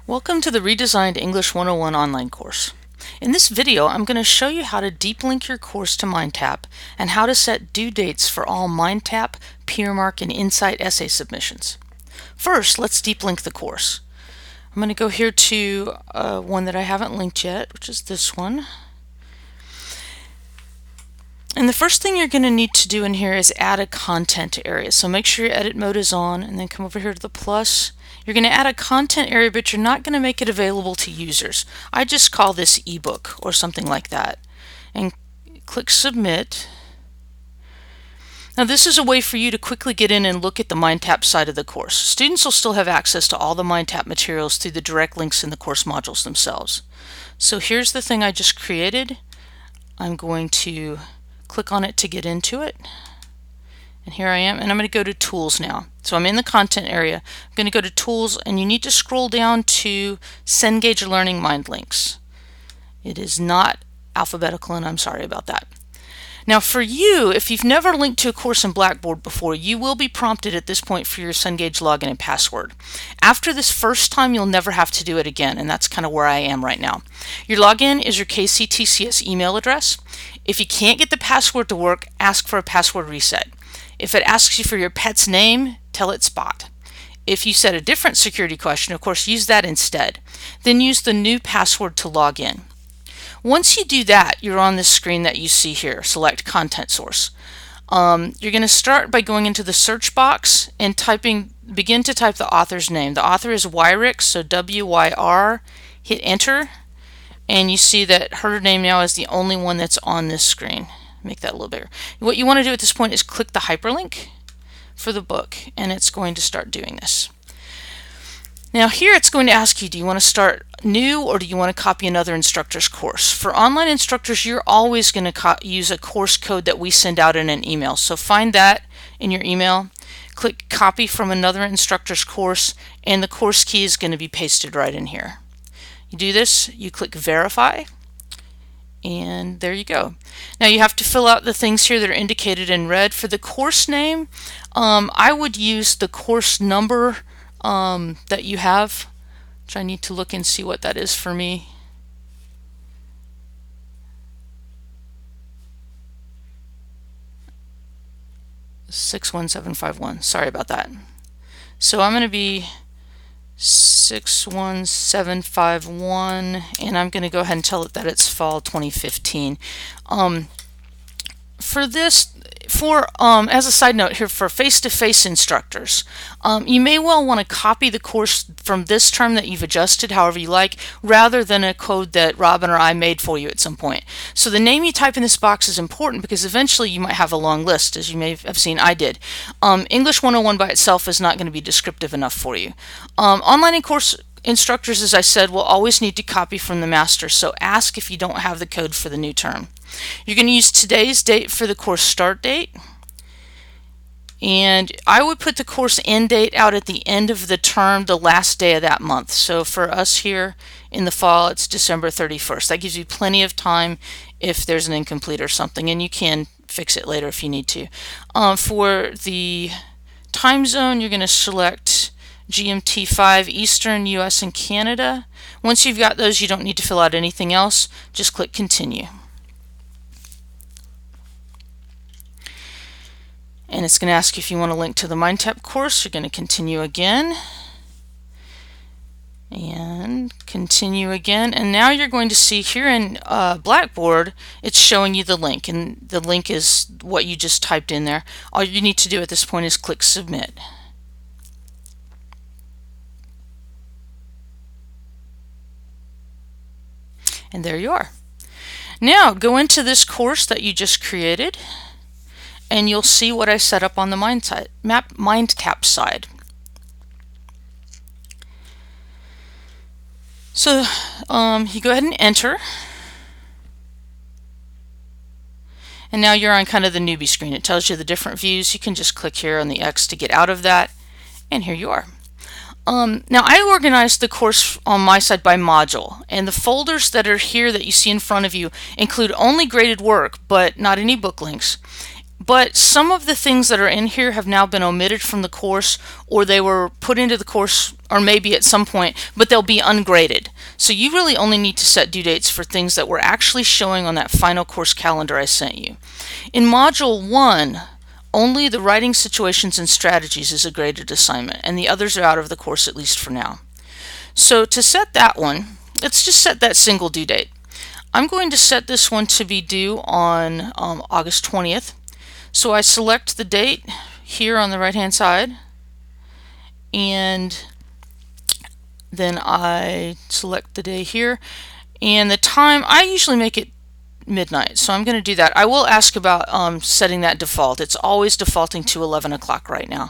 Welcome to the redesigned English 101 online course. In this video, I'm going to show you how to deep link your course to MindTap and how to set due dates for all MindTap, PeerMark, and Insight essay submissions. First, let's deep link the course. I'm going to go here to one that I haven't linked yet, which is this one. And the first thing you're going to need to do in here is add a content area. So make sure your edit mode is on and then come over here to the plus. You're going to add a content area, but you're not going to make it available to users. I just call this ebook or something like that. And click submit. Now this is a way for you to quickly get in and look at the MindTap side of the course. Students will still have access to all the MindTap materials through the direct links in the course modules themselves. So here's the thing I just created. I'm going to click on it to get into it. And here I am, and I'm going to go to Tools now. So I'm in the content area. I'm going to go to Tools, and you need to scroll down to Cengage Learning Mind Links. It is not alphabetical, and I'm sorry about that. Now for you, if you've never linked to a course in Blackboard before, you will be prompted at this point for your Cengage login and password. After this first time, you'll never have to do it again, and that's kind of where I am right now. Your login is your KCTCS email address. If you can't get the password to work, ask for a password reset. If it asks you for your pet's name, tell it Spot. If you set a different security question, of course, use that instead. Then use the new password to log in. Once you do that, you're on this screen that you see here. Select content source. You're going to start by going into the search box and begin to type the author's name. The author is Wyrick, so W-Y-R. Hit enter, and you see that her name now is the only one that's on this screen. Make that a little bigger. What you want to do at this point is click the hyperlink for the book, and it's going to start doing this. Now here it's going to ask you, do you want to start new or do you want to copy another instructor's course? For online instructors, you're always going to use a course code that we send out in an email. So find that in your email, click copy from another instructor's course, and the course key is going to be pasted right in here. You do this, you click verify, and there you go. Now you have to fill out the things here that are indicated in red. For the course name, I would use the course number that you have, which I need to look and see what that is for me. $61751. Sorry about that. So I'm going to be 61751, and I'm going to go ahead and tell it that it's fall 2015. As a side note here, for face-to-face instructors, you may well want to copy the course from this term that you've adjusted however you like, rather than a code that Robin or I made for you at some point. So the name you type in this box is important because eventually you might have a long list, as you may have seen I did. English 101 by itself is not going to be descriptive enough for you. Online and course instructors, as I said, will always need to copy from the master, so ask if you don't have the code for the new term. You're going to use today's date for the course start date, and I would put the course end date out at the end of the term, the last day of that month. So for us here in the fall, it's December 31st. That gives you plenty of time if there's an incomplete or something, and you can fix it later if you need to. For the time zone, you're going to select GMT 5, Eastern, US, and Canada. Once you've got those, you don't need to fill out anything else. Just click continue. And it's going to ask you if you want to link to the MindTap course. You're going to continue again. And continue again. And now you're going to see here in Blackboard, it's showing you the link. And the link is what you just typed in there. All you need to do at this point is click submit. And there you are. Now go into this course that you just created, and you'll see what I set up on the MindTap side. So you go ahead and enter, and now you're on kind of the newbie screen. It tells you the different views. You can just click here on the X to get out of that, and here you are. Now I organized the course on my side by module, and the folders that are here that you see in front of you include only graded work but not any book links. But some of the things that are in here have now been omitted from the course, or they were put into the course, or maybe at some point, but they'll be ungraded. So you really only need to set due dates for things that were actually showing on that final course calendar I sent you. In Module 1, only the writing situations and strategies is a graded assignment, and the others are out of the course, at least for now. So to set that one, let's just set that single due date. I'm going to set this one to be due on August 20th. So I select the date here on the right hand side, and then I select the day here, and the time, I usually make it midnight, so I'm going to do that. I will ask about setting that default. It's always defaulting to 11 o'clock right now,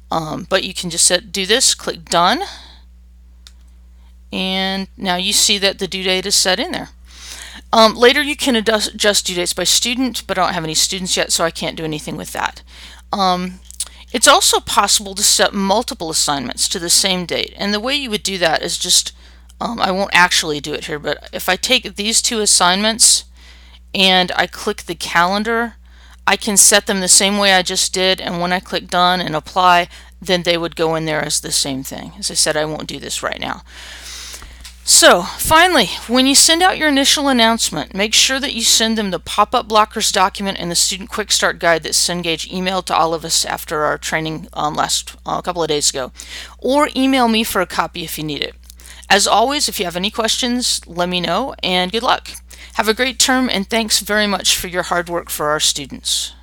but you can just do this, click done, and now you see that the due date is set in there. Later you can adjust due dates by student, but I don't have any students yet, so I can't do anything with that. It's also possible to set multiple assignments to the same date, and the way you would do that is just, I won't actually do it here, but if I take these two assignments and I click the calendar, I can set them the same way I just did, and when I click done and apply, then they would go in there as the same thing. As I said, I won't do this right now. So finally, when you send out your initial announcement, make sure that you send them the pop-up blockers document and the student quick start guide that Cengage emailed to all of us after our training last couple of days ago, or email me for a copy if you need it. As always, if you have any questions, let me know, and good luck. Have a great term, and thanks very much for your hard work for our students.